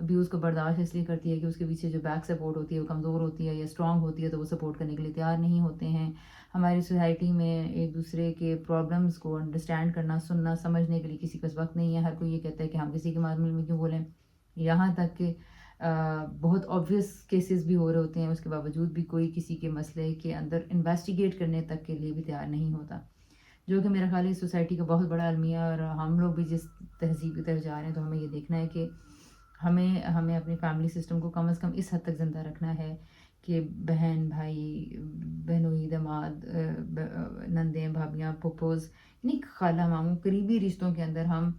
Abuse کو برداشت اس لیے کرتی ہے کہ اس کے پیچھے جو بیک سپورٹ ہوتی ہے وہ کمزور ہوتی ہے یا اسٹرانگ ہوتی ہے، تو وہ سپورٹ کرنے کے لیے تیار نہیں ہوتے ہیں۔ ہماری سوسائٹی میں ایک دوسرے کے پرابلمس کو انڈرسٹینڈ کرنا، سننا، سمجھنے کے لیے کسی کے پاس وقت نہیں ہے۔ ہر کوئی یہ کہتا ہے کہ ہم کسی کے معاملے میں کیوں بولیں، یہاں تک کہ بہت آبویس کیسز بھی ہو رہے ہوتے ہیں، اس کے باوجود بھی کوئی کسی کے مسئلے کے اندر انویسٹیگیٹ کرنے تک کے لیے بھی تیار نہیں ہوتا، جو کہ میرا خیال ہے سوسائٹی کا بہت بڑا المیہ ہے۔ اور ہم لوگ بھی جس تہذیب کی طرف جا رہے ہیں تو ہمیں یہ دیکھنا ہے کہ ہمیں اپنی فیملی سسٹم کو کم از کم اس حد تک زندہ رکھنا ہے کہ بہن بھائی، بہنوئی، داماد، نندیں، بھابیاں، پھپھوز، یعنی خالہ ماموں، قریبی رشتوں کے اندر ہم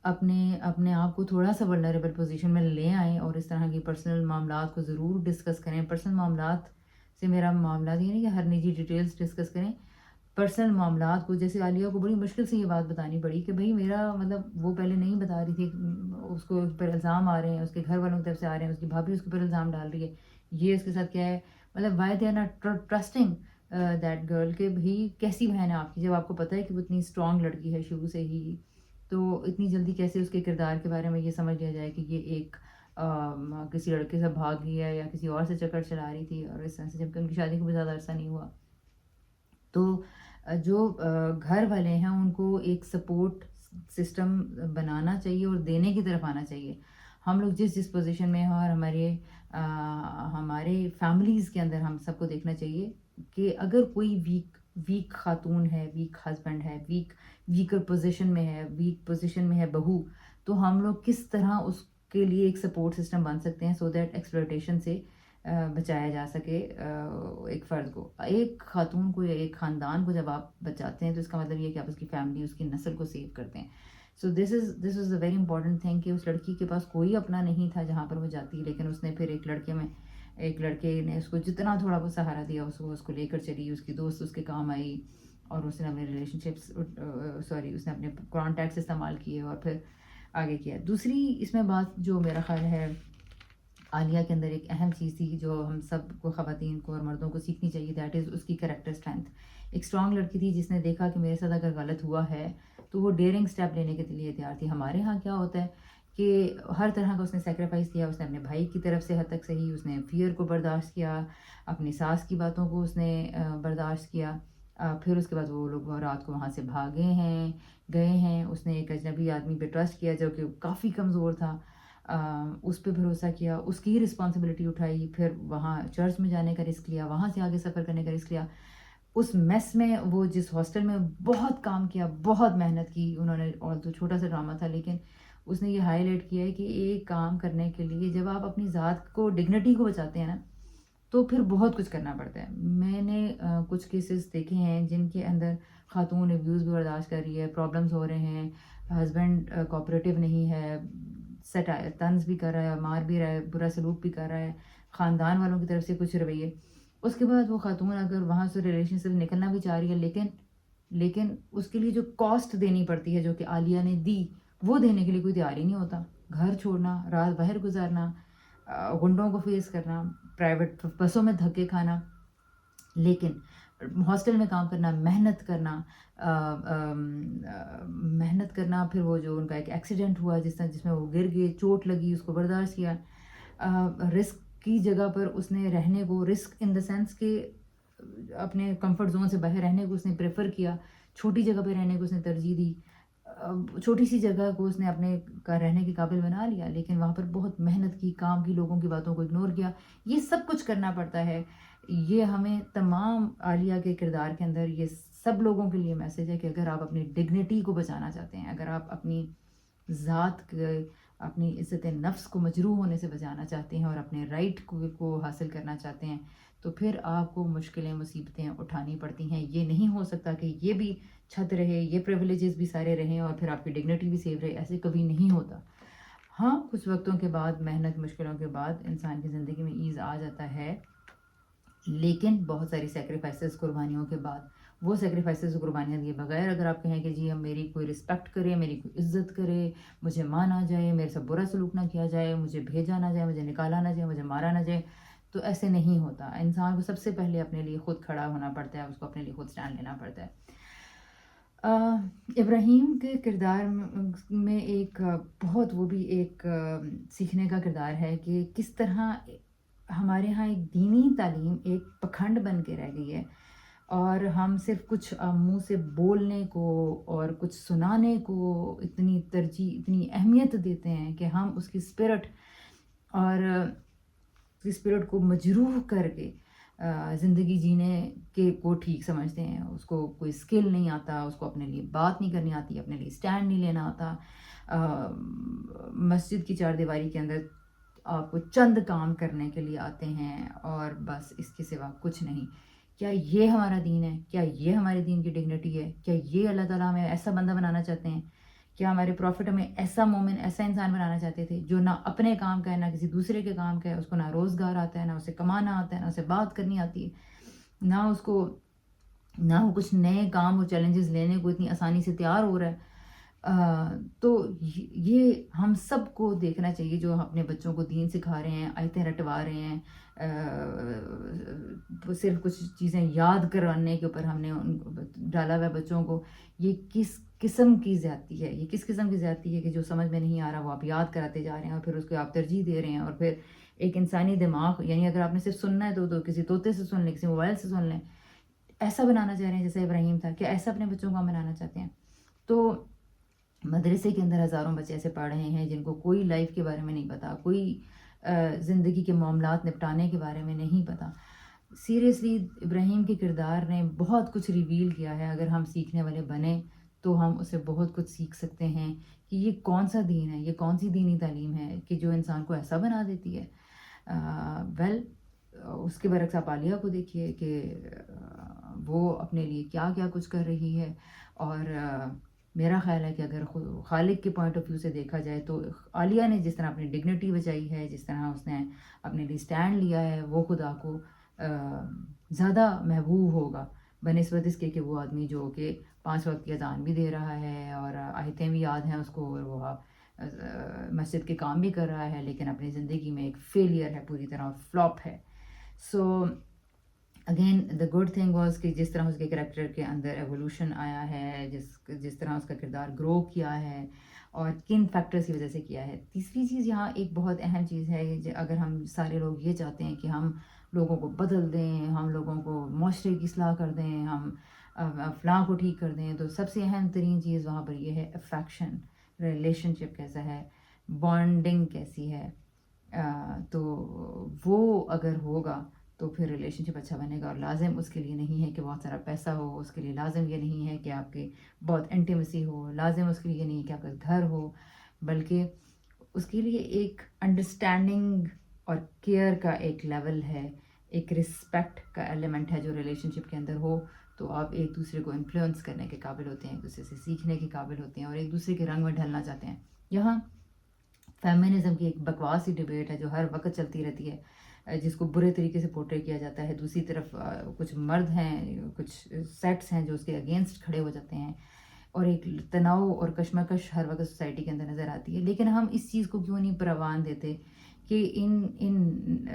اپنے آپ کو تھوڑا سا ولنریبل پوزیشن میں لے آئیں اور اس طرح کی پرسنل معاملات کو ضرور ڈسکس کریں۔ پرسنل معاملات سے میرا معاملات یہ نہیں کہ ہر نجی ڈیٹیلز ڈسکس کریں، پرسنل معاملات کو۔ جیسے عالیہ کو بڑی مشکل سے یہ بات بتانی پڑی کہ بھائی میرا مطلب، وہ پہلے نہیں بتا رہی تھی، اس کو پر الزام آ رہے ہیں، اس کے گھر والوں کی طرف سے آ رہے ہیں، اس کی بھابھی اس کے پر الزام ڈال رہی ہے، یہ اس کے ساتھ کیا ہے، مطلب why they are not trusting that girl, کہ بھائی کیسی بہن ہے آپ کی، جب آپ کو پتہ ہے کہ وہ اتنی اسٹرانگ لڑکی ہے شروع سے ہی، تو اتنی جلدی کیسے اس کے کردار کے بارے میں یہ سمجھ لیا جائے کہ یہ ایک کسی لڑکے سے بھاگ گئی ہے یا کسی اور سے چکر چلا رہی تھی، اور اس طرح سے، جبکہ ان کی شادی کو بھی زیادہ عرصہ نہیں ہوا۔ تو جو گھر والے ہیں ان کو ایک سپورٹ سسٹم بنانا چاہیے اور دینے کی طرف آنا چاہیے۔ ہم لوگ جس پوزیشن میں ہیں، اور ہمارے فیملیز کے اندر ہم سب کو دیکھنا چاہیے کہ اگر کوئی ویک خاتون ہے، ویک ہسبینڈ ہے، ویکر پوزیشن میں ہے، ویک پوزیشن میں ہے بہو، تو ہم لوگ کس طرح اس کے لیے ایک سپورٹ سسٹم بن سکتے ہیں سو دیٹ ایکسپلوٹیشن سے بچایا جا سکے ایک فرد کو، ایک خاتون کو یا ایک خاندان کو جب آپ بچاتے ہیں تو اس کا مطلب یہ ہے کہ آپ اس کی فیملی، اس کی نسل کو سیو کرتے ہیں۔ سو دس از اے ویری امپورٹنٹ تھنگ کہ اس لڑکی کے پاس کوئی اپنا نہیں تھا جہاں پر وہ جاتی، لیکن اس نے پھر ایک لڑکے نے اس کو جتنا تھوڑا بہت سہارا دیا، اس کو لے کر چلی، اس کی دوست اس کے کام آئی، اور اس نے اپنے ریلیشن شپس اس نے اپنے کانٹیکٹس استعمال کیے اور پھر آگے کیا۔ دوسری اس میں بات جو میرا خیال ہے عالیہ کے اندر ایک اہم چیز تھی جو ہم سب کو، خواتین کو اور مردوں کو سیکھنی چاہیے، دیٹ از اس کی کریکٹر اسٹرینتھ۔ ایک اسٹرانگ لڑکی تھی جس نے دیکھا کہ میرے ساتھ اگر غلط ہوا ہے تو وہ ڈیئرنگ اسٹیپ لینے کے لیے تیار تھی۔ ہمارے ہاں کیا ہوتا ہے کہ ہر طرح کا اس نے سیکریفائس کیا، اس نے اپنے بھائی کی طرف سے حد تک صحیح، اس نے فیئر کو برداشت کیا، اپنی ساس کی باتوں کو اس نے برداشت کیا، پھر اس کے بعد وہ لوگ رات کو وہاں سے گئے ہیں، اس نے ایک اجنبی آدمی پہ ٹرسٹ کیا جو کہ کافی کمزور تھا، اس پہ بھروسہ کیا، اس کی رسپانسبلٹی اٹھائی، پھر وہاں چرچ میں جانے کا رسک لیا، وہاں سے آگے سفر کرنے کا رسک لیا، اس میس میں وہ جس ہاسٹل میں بہت کام کیا، بہت محنت کی انہوں نے، اور تو چھوٹا سا ڈرامہ تھا لیکن اس نے یہ ہائی لائٹ کیا ہے کہ ایک کام کرنے کے لیے جب آپ اپنی ذات کو، ڈگنیٹی کو بچاتے ہیں نا، تو پھر بہت کچھ کرنا پڑتا ہے۔ میں نے کچھ کیسز دیکھے ہیں جن کے اندر خاتون ابیوز بھی برداشت کر رہی ہے، پرابلمز ہو رہے ہیں، ہسبینڈ کوآپریٹیو نہیں ہے، طنز بھی کر رہا ہے، مار بھی رہا ہے، برا سلوک بھی کر رہا ہے، خاندان والوں کی طرف سے کچھ رویے، اس کے بعد وہ خاتون اگر وہاں سے ریلیشن سے نکلنا بھی چاہ رہی ہے، لیکن اس کے لیے جو کاسٹ دینی پڑتی ہے جو کہ عالیہ نے دی، وہ دینے کے لیے کوئی تیار ہی نہیں ہوتا۔ گھر چھوڑنا، رات باہر گزارنا، غنڈوں کو فیس کرنا، پرائیویٹ بسوں میں دھکے کھانا، لیکن ہاسٹل میں کام کرنا، محنت کرنا، پھر وہ جو ان کا ایک ایکسیڈنٹ ہوا جس میں وہ گر گئے، چوٹ لگی، اس کو برداشت کیا، رسک کی جگہ پر اس نے رہنے کو، رسک ان دا سینس کہ اپنے کمفرٹ زون سے باہر رہنے کو اس نے پریفر کیا، چھوٹی جگہ پہ رہنے کو اس نے ترجیح دی، چھوٹی سی جگہ کو اس نے اپنے کا رہنے کے قابل بنا لیا، لیکن وہاں پر بہت محنت کی، کام کی، لوگوں کی باتوں کو اگنور کیا، یہ سب کچھ کرنا پڑتا ہے۔ یہ ہمیں تمام عالیہ کے کردار کے اندر یہ سب لوگوں کے لیے میسیج ہے کہ اگر آپ اپنی ڈگنیٹی کو بچانا چاہتے ہیں، اگر آپ اپنی ذات کے، اپنی عزت نفس کو مجروح ہونے سے بچانا چاہتے ہیں اور اپنے رائٹ کو حاصل کرنا چاہتے ہیں، تو پھر آپ کو مشکلیں، مصیبتیں اٹھانی پڑتی ہیں۔ یہ نہیں ہو سکتا کہ یہ بھی چھت رہے، یہ پریویلیجز بھی سارے رہیں اور پھر آپ کی ڈگنیٹی بھی سیو رہے، ایسے کبھی نہیں ہوتا۔ ہاں، کچھ وقتوں کے بعد، محنت، مشکلوں کے بعد انسان کی زندگی میں ایز آ جاتا ہے، لیکن بہت ساری سیکریفائسز، قربانیوں کے بعد، وہ سیکریفائسز و قربانیاں دیے بغیر اگر آپ کہیں کہ جی ہم، میری کوئی رسپیکٹ کرے، میری کوئی عزت کرے، مجھے مانا جائے، میرے سے برا سلوک نہ کیا جائے، مجھے بھیجا نہ جائے، مجھے نکالا نہ جائے، مجھے مارا نہ جائے، تو ایسے نہیں ہوتا۔ انسان کو سب سے پہلے اپنے لیے خود کھڑا ہونا پڑتا ہے، اس کو اپنے لیے خود سٹینڈ لینا پڑتا ہے۔ ابراہیم کے کردار میں ایک بہت وہ بھی ایک سیکھنے کا کردار ہے کہ کس طرح ہمارے ہاں ایک دینی تعلیم ایک پکھنڈ بن کے رہ گئی ہے، اور ہم صرف کچھ منہ سے بولنے کو اور کچھ سنانے کو اتنی ترجیح اتنی اہمیت دیتے ہیں کہ ہم اس کی اسپرٹ اور اسپرٹ کو مجروح کر کے زندگی جینے کے کو ٹھیک سمجھتے ہیں. اس کو کوئی اسکل نہیں آتا، اس کو اپنے لیے بات نہیں کرنی آتی، اپنے لیے اسٹینڈ نہیں لینا آتا. مسجد کی چار دیواری کے اندر آپ کو چند کام کرنے کے لیے آتے ہیں اور بس اس کے سوا کچھ نہیں. کیا یہ ہمارا دین ہے؟ کیا یہ ہمارے دین کی ڈگنیٹی ہے؟ کیا یہ اللہ تعالیٰ ہمیں ایسا بندہ بنانا چاہتے ہیں؟ کیا ہمارے پروفٹ ہمیں ایسا مومن ایسا انسان بنانا چاہتے تھے جو نہ اپنے کام کا ہے، نہ کسی دوسرے کے کام کا ہے، اس کو نہ روزگار آتا ہے، نہ اسے کمانا آتا ہے، نہ اسے بات کرنی آتی ہے، نہ اس کو نہ وہ کچھ نئے کام اور چیلنجز لینے کو اتنی آسانی سے تیار ہو رہا ہے. تو یہ ہم سب کو دیکھنا چاہیے جو اپنے بچوں کو دین سکھا رہے ہیں، آیتیں رٹوا رہے ہیں، صرف کچھ چیزیں یاد کروانے کے اوپر ہم نے ان کو ڈالا ہوا ہے بچوں کو. یہ کس قسم کی زیادتی ہے؟ یہ کس قسم کی زیادتی ہے کہ جو سمجھ میں نہیں آ رہا وہ آپ یاد کراتے جا رہے ہیں اور پھر اس کو آپ ترجیح دے رہے ہیں. اور پھر ایک انسانی دماغ، یعنی اگر آپ نے صرف سننا ہے تو کسی طوطے سے سن لیں، کسی موبائل سے سن لیں. ایسا بنانا چاہ رہے ہیں جیسے ابراہیم تھا، کیا ایسا اپنے بچوں کو ہم بنانا چاہتے ہیں؟ تو مدرسے کے اندر ہزاروں بچے ایسے پڑھ رہے ہیں جن کو کوئی لائف کے بارے میں نہیں پتا، کوئی زندگی کے معاملات نپٹانے کے بارے میں نہیں پتا. سیریسلی ابراہیم کے کردار نے بہت کچھ ریویل کیا ہے. اگر ہم سیکھنے والے بنیں تو ہم اسے بہت کچھ سیکھ سکتے ہیں کہ یہ کون سا دین ہے، یہ کون سی دینی تعلیم ہے کہ جو انسان کو ایسا بنا دیتی ہے. ویل اس کے برعکس آپ عالیہ کو دیکھیے کہ وہ اپنے لیے کیا کیا کچھ کر رہی ہے. اور میرا خیال ہے کہ اگر خالق کے پوائنٹ آف ویو سے دیکھا جائے تو عالیہ نے جس طرح اپنی ڈگنیٹی بچائی ہے، جس طرح اس نے اپنے لیے اسٹینڈ لیا ہے، وہ خدا کو زیادہ محبوب ہوگا بنسبت اس کے کہ وہ آدمی جو کہ 5 وقت کی اذان بھی دے رہا ہے اور آیتیں بھی یاد ہیں اس کو، اور وہ مسجد کے کام بھی کر رہا ہے، لیکن اپنی زندگی میں ایک فیلئر ہے، پوری طرح فلاپ ہے. So again the good thing was کہ جس طرح اس کے کریکٹر کے اندر ایوولوشن آیا ہے، جس طرح اس کا کردار گرو کیا ہے اور کن فیکٹرز کی وجہ سے کیا ہے. تیسری چیز یہاں ایک بہت اہم چیز ہے، اگر ہم سارے لوگ یہ چاہتے ہیں کہ ہم لوگوں کو بدل دیں، ہم لوگوں کو معاشرے کی اصلاح کر دیں، ہم فلاں کو ٹھیک کر دیں، تو سب سے اہم ترین چیز وہاں پر یہ ہے افیکشن. ریلیشن شپ کیسا ہے، بانڈنگ کیسی ہے. تو وہ اگر ہوگا تو پھر ریلیشن شپ اچھا بنے گا. اور لازم اس کے لیے نہیں ہے کہ بہت سارا پیسہ ہو، اس کے لیے لازم یہ نہیں ہے کہ آپ کے بہت انٹیمیسی ہو، لازم اس کے لیے یہ نہیں ہے کہ آپ کا گھر ہو، بلکہ اس کے لیے ایک انڈرسٹینڈنگ اور کیئر کا ایک لیول ہے، ایک رسپیکٹ کا ایلیمنٹ ہے جو ریلیشن شپ کے اندر ہو. تو آپ ایک دوسرے کو انفلوئنس کرنے کے قابل ہوتے ہیں، ایک دوسرے سے سیکھنے کے قابل ہوتے ہیں اور ایک دوسرے کے رنگ میں ڈھلنا چاہتے ہیں. یہاں فیمنزم کی ایک بکواس ہی ڈبیٹ ہے جو ہر وقت چلتی رہتی ہے، جس کو برے طریقے سے پورٹری کیا جاتا ہے. دوسری طرف کچھ مرد ہیں، کچھ سیٹس ہیں جو اس کے اگینسٹ کھڑے ہو جاتے ہیں، اور ایک تناؤ اور کشمکش ہر وقت سوسائٹی کے اندر نظر آتی ہے. لیکن ہم اس چیز کو کیوں نہیں پروان دیتے کہ ان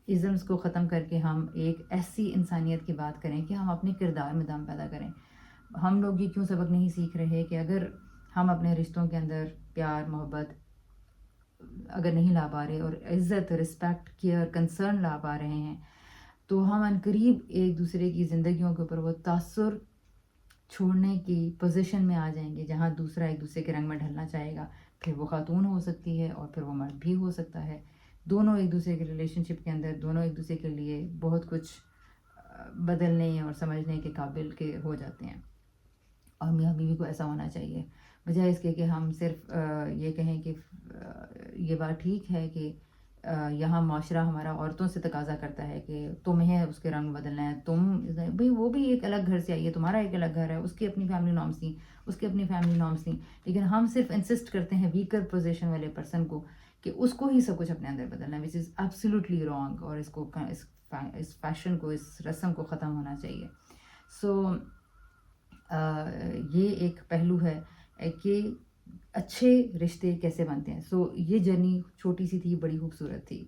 ازمز کو ختم کر کے ہم ایک ایسی انسانیت کی بات کریں کہ ہم اپنے کردار میں دم پیدا کریں. ہم لوگ یہ کیوں سبق نہیں سیکھ رہے کہ اگر ہم اپنے رشتوں کے اندر پیار محبت اگر نہیں لا پا رہے اور عزت رسپیکٹ کیئر کنسرن لا پا رہے ہیں، تو ہم عنقریب ایک دوسرے کی زندگیوں کے اوپر وہ تاثر چھوڑنے کی پوزیشن میں آ جائیں گے جہاں دوسرا ایک دوسرے کے رنگ میں ڈھلنا چاہے گا. پھر وہ خاتون ہو سکتی ہے اور پھر وہ مرد بھی ہو سکتا ہے. دونوں ایک دوسرے کے ریلیشن شپ کے اندر دونوں ایک دوسرے کے لیے بہت کچھ بدلنے اور سمجھنے کے قابل کے ہو جاتے ہیں. اور میاں بیوی کو ایسا ہونا چاہیے، بجائے اس کے کہ ہم صرف یہ کہیں کہ یہ بات ٹھیک ہے کہ یہاں معاشرہ ہمارا عورتوں سے تقاضا کرتا ہے کہ تمہیں اس کے رنگ بدلنا ہے، تم بھئی وہ بھی ایک الگ گھر سے آئی ہے، تمہارا ایک الگ گھر ہے، اس کی اپنی فیملی نارمس تھیں، اس کی اپنی فیملی نارمس تھیں. لیکن ہم صرف انسسٹ کرتے ہیں ویکر پوزیشن والے پرسن کو کہ اس کو ہی سب کچھ اپنے اندر بدلنا ہے، وچ از ایبسلیوٹلی رانگ. اور اس فیشن کو، اس رسم کو ختم ہونا چاہیے. سو یہ ایک پہلو ہے کہ اچھے رشتے کیسے بنتے ہیں. سو یہ جرنی چھوٹی سی تھی، بڑی خوبصورت تھی.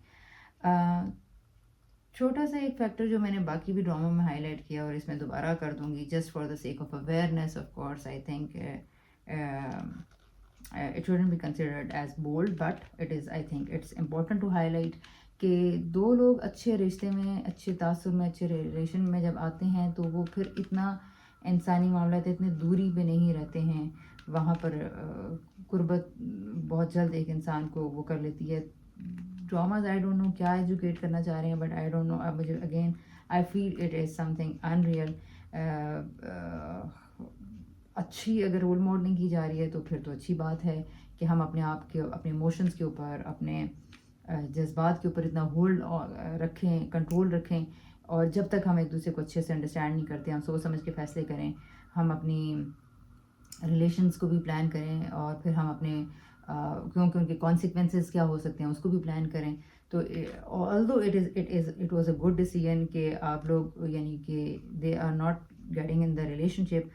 چھوٹا سا ایک فیکٹر جو میں نے باقی بھی ڈراموں میں ہائی لائٹ کیا اور اس میں دوبارہ کر دوں گی just for the sake of awareness of course I think it shouldn't be considered as bold but it is I think it's important to highlight کہ دو لوگ اچھے رشتے میں اچھے تاثر میں اچھے ریلیشن میں جب آتے ہیں تو وہ پھر اتنا انسانی معاملات اتنے دوری پہ نہیں رہتے ہیں، وہاں پر قربت بہت جلد ایک انسان کو وہ کر لیتی ہے. ڈراماز آئی ڈونٹ نو کیا ایجوکیٹ کرنا چاہ رہے ہیں بٹ آئی ڈونٹ نو، اب مجھے again I feel it is something in real. اچھی اگر رول ماڈلنگ کی جا رہی ہے تو پھر تو اچھی بات ہے کہ ہم اپنے آپ کے اپنے ایموشنس کے اوپر اپنے جذبات کے اوپر اتنا ہولڈ رکھیں، کنٹرول رکھیں، اور جب تک ہم ایک دوسرے کو اچھے سے انڈرسٹینڈ نہیں کرتے ہم سوچ سمجھ کے فیصلے کریں، ہم اپنی ریلیشنس کو بھی پلان کریں اور پھر ہم اپنے کیونکہ ان کے کانسیکوینسز کیا ہو سکتے ہیں اس کو بھی پلان کریں. تو although it was a good decision کہ آپ لوگ یعنی کہ they are not getting in the relationship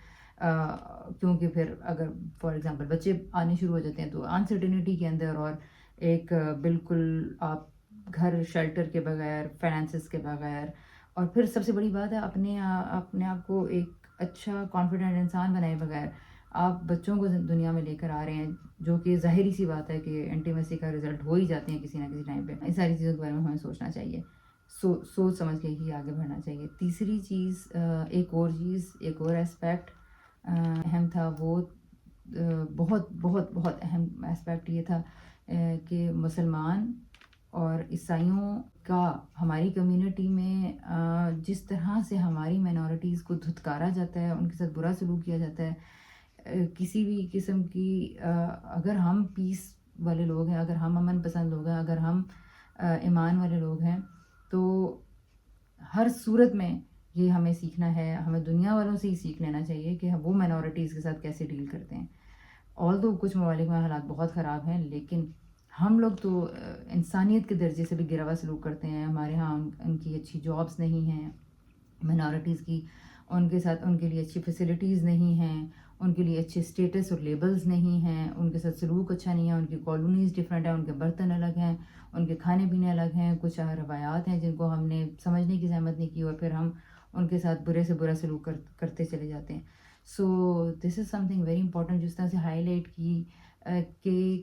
کیونکہ پھر اگر فار ایگزامپل بچے آنے شروع ہو جاتے ہیں تو انسرٹینٹی کے اندر اور ایک بالکل آپ گھر شیلٹر کے بغیر، فائنینسز کے بغیر، اور پھر سب سے بڑی بات ہے اپنے آپ کو ایک اچھا کانفیڈنٹ انسان بنائے بغیر آپ بچوں کو دنیا میں لے کر آ رہے ہیں، جو کہ ظاہری سی بات ہے کہ انٹیمیسی کا رزلٹ ہو ہی جاتے ہیں کسی نہ کسی ٹائم پہ. ان ساری چیزوں کے بارے میں ہمیں سوچنا چاہیے، سوچ سمجھ کے ہی آگے بڑھنا چاہیے. تیسری چیز ایک اور اسپیکٹ اہم تھا، وہ بہت بہت بہت اہم اسپیکٹ یہ تھا کہ مسلمان اور عیسائیوں کا ہماری کمیونٹی میں جس طرح سے ہماری مائنورٹیز کو دھتکارا جاتا ہے، ان کے ساتھ برا سلوک کیا جاتا ہے. کسی بھی قسم کی اگر ہم پیس والے لوگ ہیں، اگر ہم امن پسند لوگ ہیں، اگر ہم ایمان والے لوگ ہیں، تو ہر صورت میں یہ ہمیں سیکھنا ہے، ہمیں دنیا والوں سے ہی سیکھ لینا چاہیے کہ وہ مائنورٹیز کے ساتھ کیسے ڈیل کرتے ہیں. although کچھ ممالک میں حالات بہت خراب ہیں لیکن ہم لوگ تو انسانیت کے درجے سے بھی گرا ہوا سلوک کرتے ہیں. ہمارے ہاں ان کی اچھی جابس نہیں ہیں مائنورٹیز کی، ان کے ساتھ ان کے لیے اچھی فیسلٹیز نہیں ہیں، ان کے لیے اچھے اسٹیٹس اور لیبلز نہیں ہیں، ان کے ساتھ سلوک اچھا نہیں ہے، ان کی کالونیز ڈفرینٹ ہیں، ان کے برتن الگ ہیں، ان کے کھانے پینے الگ ہیں، کچھ روایات ہیں جن کو ہم نے سمجھنے کی زحمت نہیں کی اور پھر ہم ان کے ساتھ برے سے برا سلوک کرتے چلے جاتے ہیں. سو دس از سم تھنگ ویری امپورٹنٹ جس طرح سے ہائی لائٹ کی کہ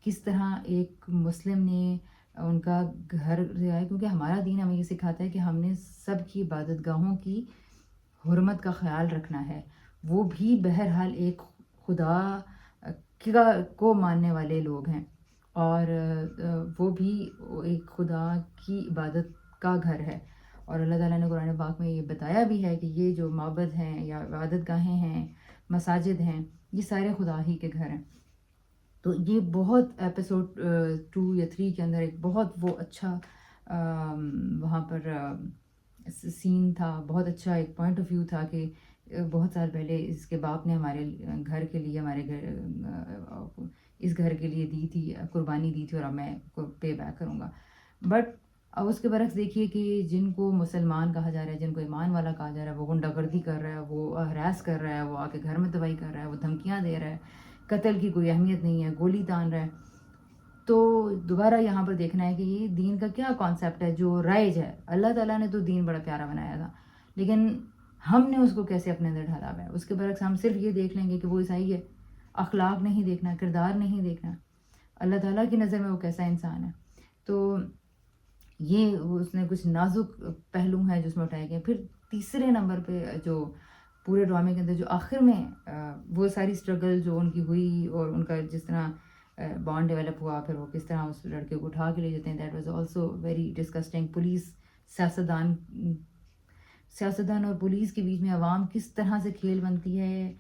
کس طرح ایک مسلم نے ان کا گھر رہا ہے، کیونکہ ہمارا دین ہمیں یہ سکھاتا ہے کہ ہم نے سب کی عبادت گاہوں کی حرمت کا خیال رکھنا ہے، وہ بھی بہرحال ایک خدا کو ماننے والے لوگ ہیں اور وہ بھی ایک خدا کی عبادت کا گھر ہے. اور اللہ تعالیٰ نے قرآن پاک میں یہ بتایا بھی ہے کہ یہ جو معبد ہیں یا عبادت گاہیں ہیں، مساجد ہیں، یہ سارے خدا ہی کے گھر ہیں. تو یہ بہت ایپیسوڈ 2 یا 3 کے اندر ایک بہت وہ اچھا وہاں پر سین تھا، بہت اچھا ایک پوائنٹ آف ویو تھا کہ بہت سال پہلے اس کے باپ نے ہمارے گھر کے لیے اس گھر کے لیے دی تھی، قربانی دی تھی اور اب میں پے بیک کروں گا. بٹ اب اس کے برعکس دیکھیے کہ جن کو مسلمان کہا جا رہا ہے، جن کو ایمان والا کہا جا رہا ہے، وہ غنڈہ گردی کر رہا ہے، وہ ہراس کر رہا ہے، وہ آ کے گھر میں تباہی کر رہا ہے، وہ دھمکیاں دے رہا ہے، قتل کی کوئی اہمیت نہیں ہے، گولی تان رہا ہے. تو دوبارہ یہاں پر دیکھنا ہے کہ یہ دین کا کیا کانسیپٹ ہے جو رائج ہے. اللہ تعالیٰ نے تو دین بڑا پیارا بنایا تھا لیکن ہم نے اس کو کیسے اپنے اندر ڈھالا ہوا ہے. اس کے برعکس ہم صرف یہ دیکھ لیں گے کہ وہ عیسائی ہے، اخلاق نہیں دیکھنا، کردار نہیں دیکھنا، اللہ تعالیٰ کی نظر میں وہ کیسا انسان ہے. تو یہ اس نے کچھ نازک پہلو ہیں جو اس میں اٹھائے گئے. پھر تیسرے نمبر پہ جو پورے ڈرامے کے اندر جو آخر میں وہ ساری اسٹرگل جو ان کی ہوئی اور ان کا جس طرح بانڈ ڈیولپ ہوا، پھر وہ کس طرح اس لڑکے کو اٹھا کے لے جاتے ہیں، that was also very disgusting. Police سیاستدان اور پولیس کے بیچ میں عوام کس طرح سے کھیل بنتی ہے.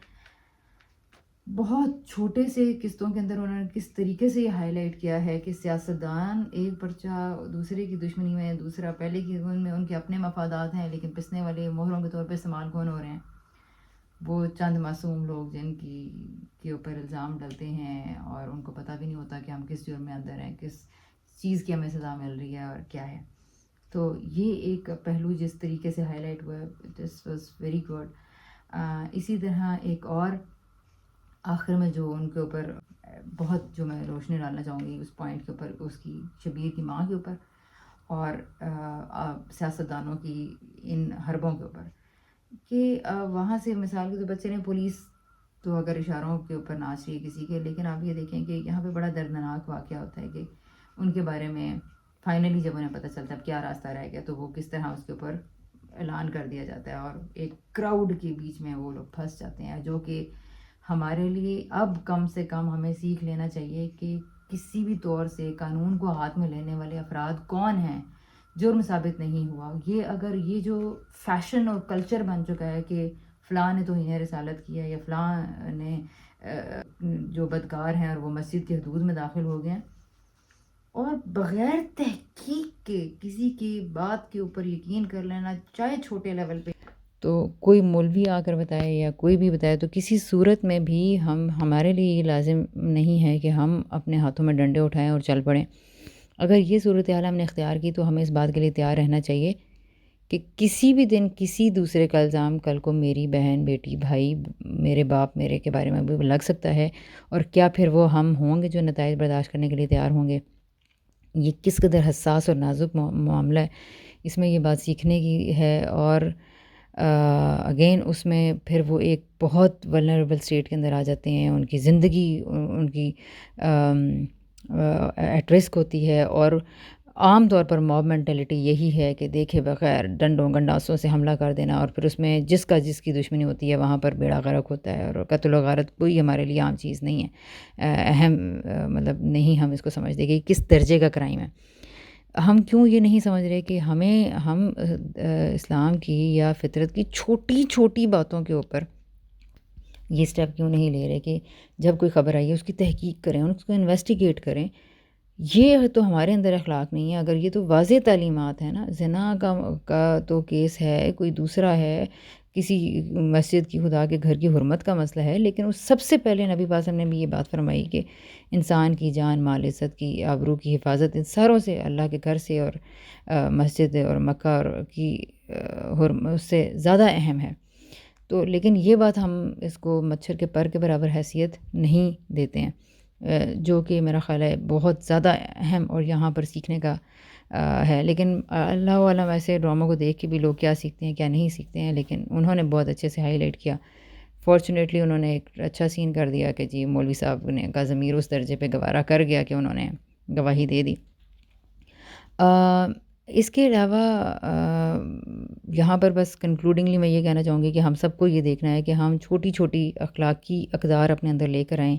بہت چھوٹے سے قسطوں کے اندر انہوں نے کس طریقے سے یہ ہائی لائٹ کیا ہے کہ سیاستدان ایک پرچہ دوسرے کی دشمنی میں، دوسرا پہلے کی میں ان کے اپنے مفادات ہیں لیکن پسنے والے مہروں کے طور پہ استعمال کون ہو رہے ہیں؟ وہ چند معصوم لوگ جن کے اوپر الزام ڈلتے ہیں اور ان کو پتہ بھی نہیں ہوتا کہ ہم کس جرم میں اندر ہیں، کس چیز کی ہمیں سزا مل رہی ہے اور کیا ہے. تو یہ ایک پہلو جس طریقے سے ہائی لائٹ ہوا ہے، دس واز ویری گڈ. اسی طرح ایک اور آخر میں جو ان کے اوپر بہت جو میں روشنی ڈالنا چاہوں گی اس پوائنٹ کے اوپر، اس کی شبیر کی ماں کے اوپر. اور سیاستدانوں کی ان حربوں کے اوپر کہ وہاں سے مثال کے طور پر چلیں پولیس تو اگر اشاروں کے اوپر ناچ رہی ہے کسی کے، لیکن آپ یہ دیکھیں کہ یہاں پہ بڑا دردناک واقعہ ہوتا ہے کہ ان کے بارے میں فائنلی جب انہیں پتہ چلتا ہے اب کیا راستہ رہ گیا تو وہ کس طرح اس کے اوپر اعلان کر دیا جاتا ہے اور ایک کراؤڈ کے بیچ میں وہ لوگ پھنس جاتے ہیں، جو کہ ہمارے لیے اب کم سے کم ہمیں سیکھ لینا چاہیے کہ کسی بھی طور سے قانون کو ہاتھ میں لینے والے افراد کون ہیں جرم ثابت نہیں ہوا، یہ اگر یہ جو فیشن اور کلچر بن چکا ہے کہ فلاں نے توہین رسالت کیا یا فلاں نے جو بدکار ہیں اور وہ مسجد کی حدود میں داخل ہو گئے ہیں اور بغیر تحقیق کے کسی کی بات کے اوپر یقین کر لینا چاہے چھوٹے لیول پہ، تو کوئی مولوی آ کر بتائے یا کوئی بھی بتائے تو کسی صورت میں بھی ہمارے لیے یہ لازم نہیں ہے کہ ہم اپنے ہاتھوں میں ڈنڈے اٹھائیں اور چل پڑیں۔ اگر یہ صورتحال ہم نے اختیار کی تو ہمیں اس بات کے لیے تیار رہنا چاہیے کہ کسی بھی دن کسی دوسرے کا الزام کل کو میری بہن، بیٹی، بھائی، میرے باپ، میرے کے بارے میں بھی لگ سکتا ہے، اور کیا پھر وہ ہم ہوں گے جو نتائج برداشت کرنے کے لیے تیار ہوں گے؟ یہ کس قدر حساس اور نازک معاملہ ہے، اس میں یہ بات سیکھنے کی ہے۔ اور اگین اس میں پھر وہ ایک بہت ولنریبل اسٹیٹ کے اندر آ جاتے ہیں، ان کی زندگی ان کی ایٹ رسک ہوتی ہے، اور عام طور پر موب مینٹلٹی یہی ہے کہ دیکھے بغیر ڈنڈوں گنڈاسوں سے حملہ کر دینا، اور پھر اس میں جس کی دشمنی ہوتی ہے وہاں پر بیڑا غرق ہوتا ہے، اور قتل و غارت کوئی ہمارے لیے عام چیز نہیں ہے، اہم مطلب نہیں ہم اس کو سمجھتے کہ کس درجے کا کرائم ہے۔ ہم کیوں یہ نہیں سمجھ رہے کہ ہم اسلام کی یا فطرت کی چھوٹی چھوٹی باتوں کے اوپر یہ سٹیپ کیوں نہیں لے رہے کہ جب کوئی خبر آئی ہے اس کی تحقیق کریں، اس کو انویسٹیگیٹ کریں۔ یہ تو ہمارے اندر اخلاق نہیں ہے۔ اگر یہ تو واضح تعلیمات ہیں نا، زنا کا تو کیس ہے، کوئی دوسرا ہے، کسی مسجد کی خدا کے گھر کی حرمت کا مسئلہ ہے، لیکن اس سب سے پہلے نبی پاک صلی اللہ علیہ وسلم نے بھی یہ بات فرمائی کہ انسان کی جان، مال، عزت کی، آبرو کی حفاظت ان ساروں سے، اللہ کے گھر سے اور مسجد اور مکہ اور کی حرمت اس سے زیادہ اہم ہے۔ تو لیکن یہ بات ہم اس کو مچھر کے پر کے برابر حیثیت نہیں دیتے ہیں، جو کہ میرا خیال ہے بہت زیادہ اہم اور یہاں پر سیکھنے کا ہے۔ لیکن اللہ عالم ایسے ڈراموں کو دیکھ کے بھی لوگ کیا سیکھتے ہیں کیا نہیں سیکھتے ہیں، لیکن انہوں نے بہت اچھے سے ہائی لائٹ کیا۔ فارچونیٹلی انہوں نے ایک اچھا سین کر دیا کہ جی مولوی صاحب نے کا ضمیر اس درجے پہ گوارا کر گیا کہ انہوں نے گواہی دے دی۔ اس کے علاوہ یہاں پر بس کنکلوڈنگلی میں یہ کہنا چاہوں گی کہ ہم سب کو یہ دیکھنا ہے کہ ہم چھوٹی چھوٹی اخلاقی اقدار اپنے اندر لے کر آئیں،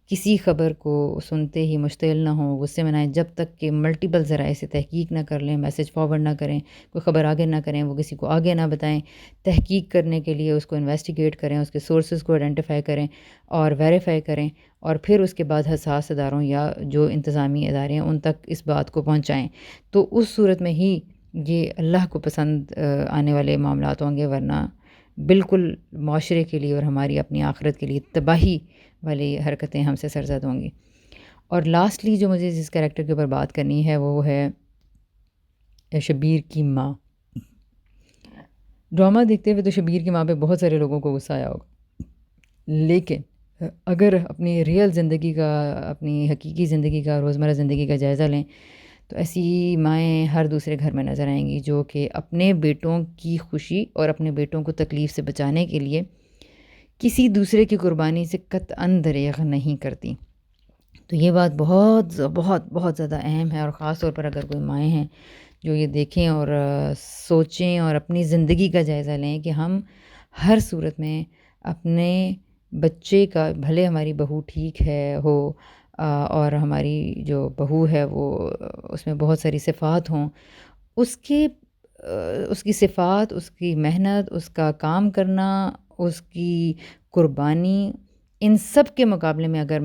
کسی خبر کو سنتے ہی مشتعل نہ ہوں، غصے میں نہ آئیں، جب تک کہ ملٹیپل ذرائع سے تحقیق نہ کر لیں، میسج فارورڈ نہ کریں، کوئی خبر آگے نہ کریں، وہ کسی کو آگے نہ بتائیں، تحقیق کرنے کے لیے اس کو انویسٹیگیٹ کریں، اس کے سورسز کو آئیڈینٹیفائی کریں اور ویریفائی کریں، اور پھر اس کے بعد حساس اداروں یا جو انتظامی ادارے ہیں ان تک اس بات کو پہنچائیں۔ تو اس صورت میں ہی یہ اللہ کو پسند آنے والے معاملات ہوں گے، ورنہ بالکل معاشرے کے لیے اور ہماری اپنی آخرت کے لیے تباہی والی حرکتیں ہم سے سرزد ہوں گی۔ اور لاسٹلی جو مجھے جس کریکٹر کے اوپر بات کرنی ہے وہ ہے شبیر کی ماں۔ ڈرامہ دیکھتے ہوئے تو شبیر کی ماں پہ بہت سارے لوگوں کو غصہ آیا ہوگا، لیکن اگر اپنی ریئل زندگی کا، اپنی حقیقی زندگی کا، روزمرہ زندگی کا جائزہ لیں تو ایسی مائیں ہر دوسرے گھر میں نظر آئیں گی جو کہ اپنے بیٹوں کی خوشی اور اپنے بیٹوں کو تکلیف سے بچانے کے لیے کسی دوسرے کی قربانی سے قطعاً دریغ نہیں کرتی۔ تو یہ بات بہت بہت بہت زیادہ اہم ہے، اور خاص طور پر اگر کوئی مائیں ہیں جو یہ دیکھیں اور سوچیں اور اپنی زندگی کا جائزہ لیں کہ ہم ہر صورت میں اپنے بچے کا، بھلے ہماری بہو ٹھیک ہے ہو اور ہماری جو بہو ہے وہ اس میں بہت ساری صفات ہوں، اس کی صفات، اس کی محنت، اس کا کام کرنا، اس کی قربانی، ان سب کے مقابلے میں اگر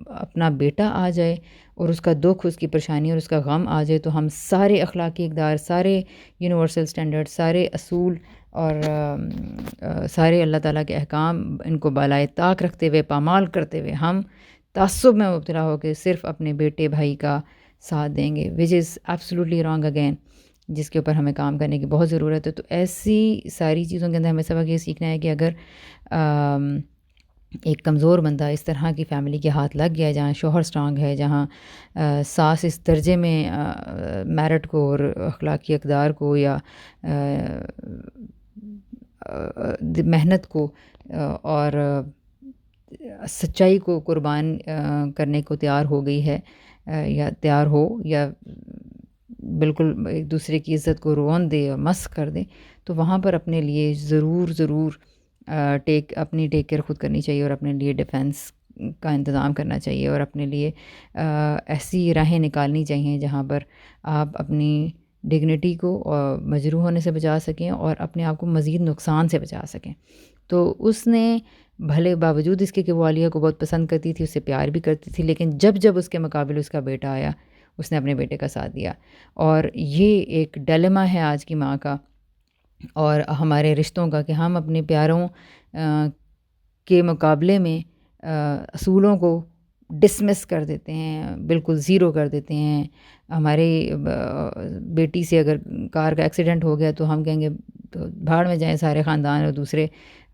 اپنا بیٹا آ جائے اور اس کا دکھ، اس کی پریشانی اور اس کا غم آ جائے تو ہم سارے اخلاقی اقدار، سارے یونیورسل سٹینڈرڈ، سارے اصول اور سارے اللہ تعالیٰ کے احکام ان کو بالائے طاق رکھتے ہوئے، پامال کرتے ہوئے، ہم تعصب میں مبتلا ہو کے صرف اپنے بیٹے بھائی کا ساتھ دیں گے، وچ از ایبسلیوٹلی رانگ اگین، جس کے اوپر ہمیں کام کرنے کی بہت ضرورت ہے۔ تو ایسی ساری چیزوں کے اندر ہمیں سبق یہ سیکھنا ہے کہ اگر ایک کمزور بندہ اس طرح کی فیملی کے ہاتھ لگ گیا جہاں شوہر سٹرانگ ہے، جہاں ساس اس درجے میں میرٹ کو اور اخلاقی اقدار کو یا محنت کو اور سچائی کو قربان کرنے کو تیار ہو گئی ہے، یا تیار ہو، یا بالکل ایک دوسرے کی عزت کو رون دے اور مسخ کر دے، تو وہاں پر اپنے لیے ضرور اپنی ٹیک کیئر خود کرنی چاہیے، اور اپنے لیے ڈیفینس کا انتظام کرنا چاہیے، اور اپنے لیے ایسی راہیں نکالنی چاہیے جہاں پر آپ اپنی ڈگنیٹی کو مجروح ہونے سے بچا سکیں اور اپنے آپ کو مزید نقصان سے بچا سکیں۔ تو اس نے بھلے باوجود اس کے کہ وہ عالیہ کو بہت پسند کرتی تھی، اس سے پیار بھی کرتی تھی، لیکن جب اس کے مقابل اس کا بیٹا آیا، اس نے اپنے بیٹے کا ساتھ دیا۔ اور یہ ایک ڈیلیما ہے آج کی ماں کا اور ہمارے رشتوں کا، کہ ہم اپنے پیاروں کے مقابلے میں اصولوں کو ڈسمس کر دیتے ہیں، بالکل زیرو کر دیتے ہیں۔ ہماری بیٹی سے اگر کار کا ایکسیڈنٹ ہو گیا تو ہم کہیں گے بھاڑ میں جائیں سارے خاندان، اور دوسرے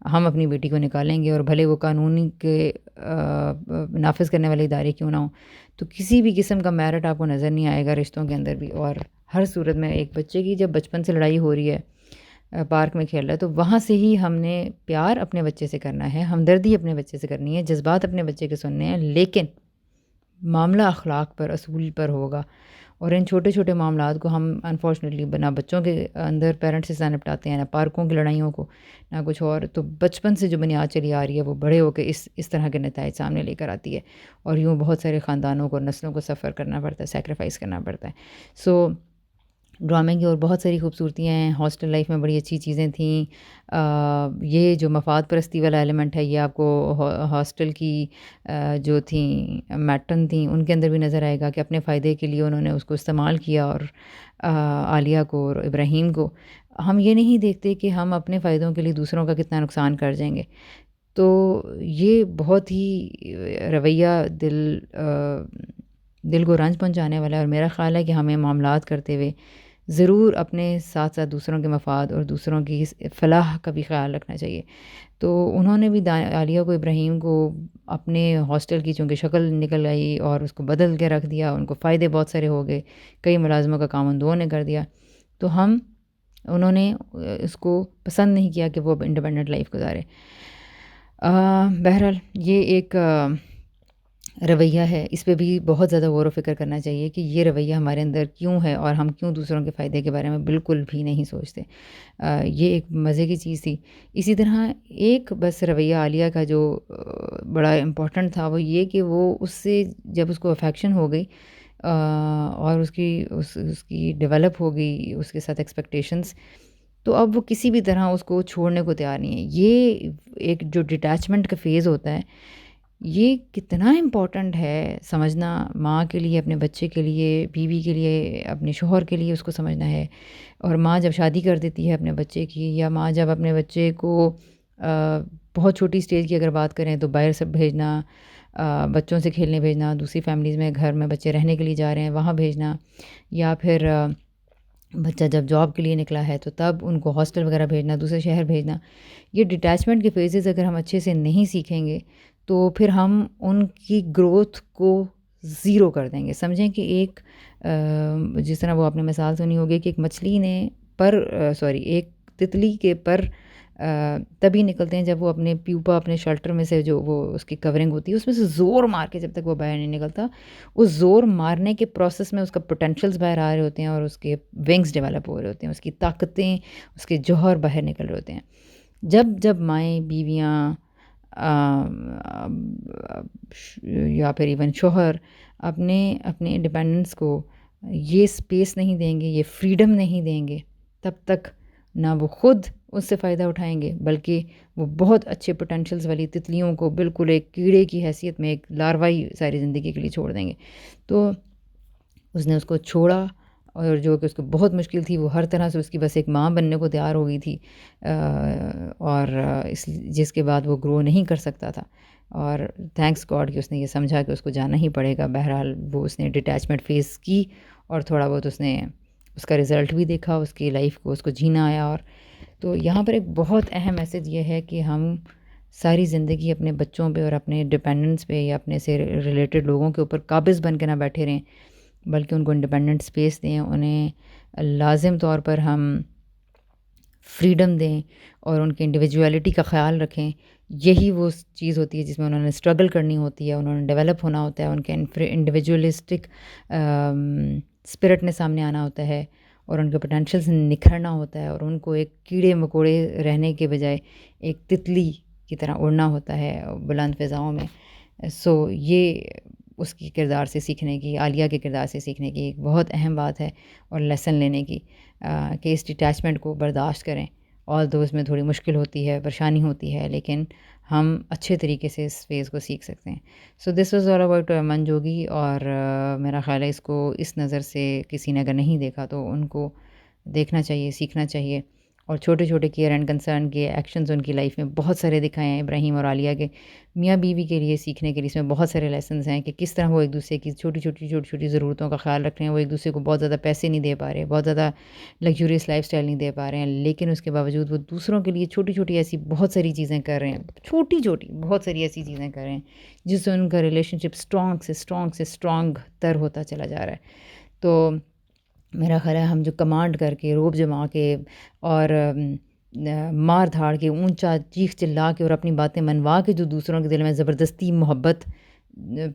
ہم اپنی بیٹی کو نکالیں گے، اور بھلے وہ قانونی کے نافذ کرنے والے ادارے کیوں نہ ہوں۔ تو کسی بھی قسم کا میرٹ آپ کو نظر نہیں آئے گا رشتوں کے اندر بھی۔ اور ہر صورت میں ایک بچے کی جب بچپن سے لڑائی ہو رہی ہے، پارک میں کھیل رہا ہے، تو وہاں سے ہی ہم نے پیار اپنے بچے سے کرنا ہے، ہمدردی اپنے بچے سے کرنی ہے، جذبات اپنے بچے کے سننے ہیں، لیکن معاملہ اخلاق پر، اصول پر ہوگا۔ اور ان چھوٹے چھوٹے معاملات کو ہم انفارچونیٹلی نہ بچوں کے اندر پیرنٹس سے ساتھ نپٹاتے ہیں، نہ پارکوں کی لڑائیوں کو، نہ کچھ اور۔ تو بچپن سے جو بنیاد چلی آ رہی ہے وہ بڑے ہو کے اس طرح کے نتائج سامنے لے کر آتی ہے، اور یوں بہت سارے خاندانوں کو اور نسلوں کو سفر کرنا پڑتا ہے، سیکریفائز کرنا پڑتا ہے۔ سو ڈرامے کی اور بہت ساری خوبصورتیاں ہیں، ہاسٹل لائف میں بڑی اچھی چیزیں تھیں۔ یہ جو مفاد پرستی والا ایلیمنٹ ہے یہ آپ کو ہاسٹل کی جو تھیں میٹرن تھیں ان کے اندر بھی نظر آئے گا، کہ اپنے فائدے کے لیے انہوں نے اس کو استعمال کیا، اور عالیہ کو اور ابراہیم کو۔ ہم یہ نہیں دیکھتے کہ ہم اپنے فائدوں کے لیے دوسروں کا کتنا نقصان کر جائیں گے۔ تو یہ بہت ہی رویہ دل کو رنج پہنچانے والا ہے، اور میرا خیال ہے کہ ہمیں معاملات کرتے ہوئے ضرور اپنے ساتھ ساتھ دوسروں کے مفاد اور دوسروں کی فلاح کا بھی خیال رکھنا چاہیے۔ تو انہوں نے بھی عالیہ کو، ابراہیم کو اپنے ہاسٹل کی چونکہ شکل نکل آئی اور اس کو بدل کے رکھ دیا، ان کو فائدے بہت سارے ہو گئے، کئی ملازموں کا کام ان دونوں نے کر دیا، تو انہوں نے اس کو پسند نہیں کیا کہ وہ اب انڈیپینڈنٹ لائف گزارے۔ بہرحال یہ ایک رویہ ہے، اس پہ بھی بہت زیادہ غور و فکر کرنا چاہیے کہ یہ رویہ ہمارے اندر کیوں ہے، اور ہم کیوں دوسروں کے فائدے کے بارے میں بالکل بھی نہیں سوچتے۔ یہ ایک مزے کی چیز تھی۔ اسی طرح ایک بس رویہ عالیہ کا جو بڑا امپورٹنٹ تھا وہ یہ کہ وہ اس سے جب اس کو افیکشن ہو گئی اور اس کی ڈیولپ ہو گئی اس کے ساتھ ایکسپیکٹیشنز، تو اب وہ کسی بھی طرح اس کو چھوڑنے کو تیار نہیں ہے۔ یہ ایک جو ڈٹیچمنٹ کا فیز ہوتا ہے، یہ کتنا امپورٹنٹ ہے سمجھنا، ماں کے لیے، اپنے بچے کے لیے، بیوی کے لیے، اپنے شوہر کے لیے اس کو سمجھنا ہے۔ اور ماں جب شادی کر دیتی ہے اپنے بچے کی، یا ماں جب اپنے بچے کو بہت چھوٹی سٹیج کی اگر بات کریں تو باہر سے بھیجنا، بچوں سے کھیلنے بھیجنا، دوسری فیملیز میں گھر میں بچے رہنے کے لیے جا رہے ہیں وہاں بھیجنا، یا پھر بچہ جب جاب کے لیے نکلا ہے تو تب ان کو ہاسٹل وغیرہ بھیجنا، دوسرے شہر بھیجنا، یہ ڈٹیچمنٹ کے فیزز اگر ہم اچھے سے نہیں سیکھیں گے تو پھر ہم ان کی گروتھ کو زیرو کر دیں گے۔ سمجھیں کہ ایک جس طرح وہ آپ نے مثال سنی ہوگی کہ ایک مچھلی نے ایک تتلی کے پر تبھی نکلتے ہیں جب وہ اپنے پیوپا، اپنے شیلٹر میں سے جو وہ اس کی کورنگ ہوتی ہے اس میں سے زور مار کے جب تک وہ باہر نہیں نکلتا، اس زور مارنے کے پروسیس میں اس کا پوٹینشلز باہر آ رہے ہوتے ہیں، اور اس کے ونگز ڈیولپ ہو رہے ہوتے ہیں، اس کی طاقتیں، اس کے جوہر باہر نکل رہے ہوتے ہیں۔ جب مائیں، بیویاں یا پھر ایون شوہر اپنے انڈیپینڈنس کو یہ سپیس نہیں دیں گے، یہ فریڈم نہیں دیں گے، تب تک نہ وہ خود اس سے فائدہ اٹھائیں گے، بلکہ وہ بہت اچھے پوٹینشلز والی تتلیوں کو بالکل ایک کیڑے کی حیثیت میں، ایک لاروائی ساری زندگی کے لیے چھوڑ دیں گے۔ تو اس نے اس کو چھوڑا، اور جو کہ اس کو بہت مشکل تھی، وہ ہر طرح سے اس کی بس ایک ماں بننے کو تیار ہو گئی تھی، اور جس کے بعد وہ گرو نہیں کر سکتا تھا، اور تھینکس گاڈ کہ اس نے یہ سمجھا کہ اس کو جانا ہی پڑے گا۔ بہرحال وہ اس نے ڈٹیچمنٹ فیس کی، اور تھوڑا بہت اس نے اس کا رزلٹ بھی دیکھا، اس کی لائف کو اس کو جینا آیا۔ اور تو یہاں پر ایک بہت اہم میسیج یہ ہے کہ ہم ساری زندگی اپنے بچوں پہ اور اپنے ڈپینڈنٹس پہ یا اپنے سے ریلیٹڈ لوگوں کے اوپر قابض بن کے نہ بیٹھے رہیں، بلکہ ان کو انڈیپینڈنٹ اسپیس دیں، انہیں لازم طور پر ہم فریڈم دیں اور ان کی انڈیویجویلٹی کا خیال رکھیں۔ یہی وہ چیز ہوتی ہے جس میں انہوں نے اسٹرگل کرنی ہوتی ہے، انہوں نے ڈیولپ ہونا ہوتا ہے، ان کے انڈیویجولسٹک اسپرٹ نے سامنے آنا ہوتا ہے اور ان کے پوٹینشیل سے نکھرنا ہوتا ہے، اور ان کو ایک کیڑے مکوڑے رہنے کے بجائے ایک تتلی کی طرح اڑنا ہوتا ہے بلند فضاؤں میں۔ سو یہ اس کی کردار سے سیکھنے کی، عالیہ کے کردار سے سیکھنے کی ایک بہت اہم بات ہے، اور لیسن لینے کی کہ اس ڈٹیچمنٹ کو برداشت کریں۔ آل دو اس میں تھوڑی مشکل ہوتی ہے، پریشانی ہوتی ہے، لیکن ہم اچھے طریقے سے اس فیز کو سیکھ سکتے ہیں۔ سو دس واز آل اباؤٹ منجوگی، اور میرا خیال ہے اس کو اس نظر سے کسی نے اگر نہیں دیکھا تو ان کو دیکھنا چاہیے، سیکھنا چاہیے، اور چھوٹے چھوٹے کیئر اینڈ کنسرن کے ایکشنز ان کی لائف میں بہت سارے دکھائے ہیں ابراہیم اور عالیہ کے، میاں بیوی کے لیے سیکھنے کے لیے اس میں بہت سارے لیسنز ہیں کہ کس طرح وہ ایک دوسرے کی چھوٹی چھوٹی ضرورتوں کا خیال رکھ رہے ہیں۔ وہ ایک دوسرے کو بہت زیادہ پیسے نہیں دے پا رہے، بہت زیادہ لگژریس لائف اسٹائل نہیں دے پا رہے ہیں، لیکن اس کے باوجود وہ دوسروں کے لیے چھوٹی چھوٹی ایسی بہت ساری چیزیں کر رہے ہیں، چھوٹی چھوٹی بہت ساری ایسی چیزیں کر رہے ہیں جس سے ان کا ریلیشن شپ اسٹرانگ تر ہوتا چلا جا رہا ہے۔ تو میرا خیال ہے ہم جو کمانڈ کر کے، روب جما کے اور مار دھاڑ کے، اونچا چیخ چلا کے اور اپنی باتیں منوا کے جو دوسروں کے دل میں زبردستی محبت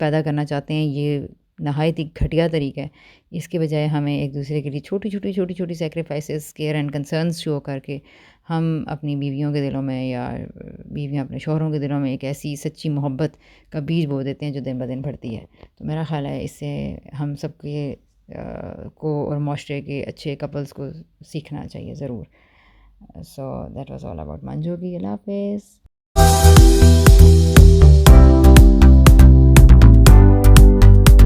پیدا کرنا چاہتے ہیں، یہ نہایت ہی گھٹیا طریقہ ہے۔ اس کے بجائے ہمیں ایک دوسرے کے لیے چھوٹی چھوٹی سیکریفائسز، کیئر اینڈ کنسرنس شو کر کے ہم اپنی بیویوں کے دلوں میں یا بیویاں اپنے شوہروں کے دلوں میں ایک ایسی سچی محبت کا بیج بو دیتے ہیں جو دن بدن بڑھتی ہے۔ تو میرا خیال ہے اس سے ہم سب کے کو اور معاشرے کے اچھے کپلز کو سیکھنا چاہیے ضرور۔ So that was all about Manju کی۔ اللہ حافظ۔